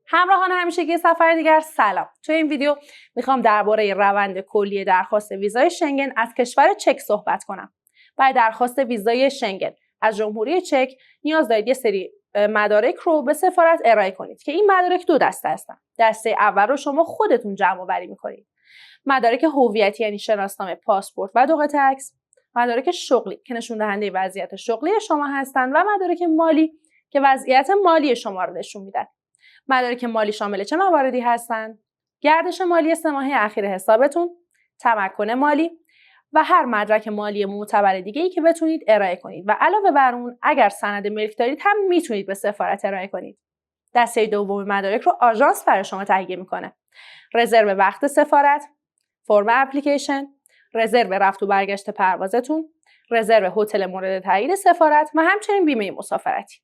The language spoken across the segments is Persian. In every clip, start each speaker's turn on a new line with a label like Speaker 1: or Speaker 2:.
Speaker 1: همراهان همیشگی سفر دیگر سلام. توی این ویدیو میخوام درباره روند کلی درخواست ویزای شنگن از کشور چک صحبت کنم. برای درخواست ویزای شنگن از جمهوری چک نیاز دارید یه سری مدارک رو به سفارت ارائه کنید که این مدارک دو دسته هستن. دسته اول رو شما خودتون جمع آوری میکنید. مدارک هویتی یعنی شناسنامه، پاسپورت و دوقط عکس، مدارک شغلی که نشون دهنده وضعیت شغلی شما هستند و مدارک مالی که وضعیت مالی شما رو نشون میدن. مدارک مالی شامل چه مواردی هستند؟ گردش مالی 3 ماهه اخیر حسابتون، تمکن مالی و هر مدرک مالی معتبر دیگه‌ای که بتونید ارائه کنید و علاوه بر اون اگر سند ملک دارید هم میتونید به سفارت ارائه کنید. دسته دوم مدارک رو آژانس برای شما تهیه میکنه. رزرو وقت سفارت، فرم اپلیکیشن، رزرو رفت و برگشت پروازتون، رزرو هتل مورد تایید سفارت و همچنین بیمه مسافرتی.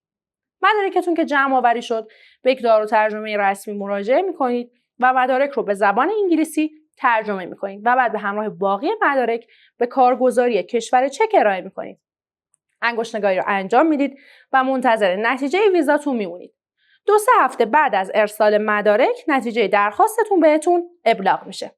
Speaker 1: مدارکتون که جمع آوری شد به یک دارالترجمه رسمی مراجعه میکنید و مدارک رو به زبان انگلیسی ترجمه میکنید و بعد به همراه باقی مدارک به کارگزاری کشور چک ارائه میکنید. انگشت‌نگاری رو انجام میدید و منتظر نتیجه ویزاتون میمونید. 2-3 هفته بعد از ارسال مدارک نتیجه درخواستتون بهتون ابلاغ میشه.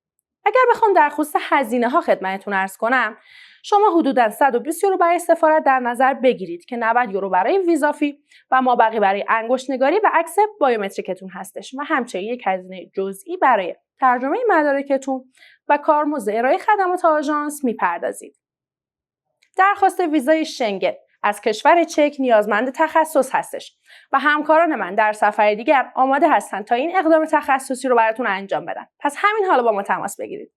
Speaker 1: اگر بخوام در خصوص هزینه ها خدمتتون عرض کنم، شما حدوداً 120 یورو برای سفارت در نظر بگیرید که 90 یورو برای ویزا فی و مابقی برای انگشت‌نگاری و عکس بایومتریکتون هستش و همچنین یک هزینه جزئی برای ترجمه مدارکتون و کارمزد ارائه خدمات آژانس میپردازید. درخواست ویزای شنگن از کشور چک نیازمند تخصص هستش و همکاران من در سفر دیگر آماده هستند تا این اقدام تخصصی رو براتون انجام بدن. پس همین حالا با ما تماس بگیرید.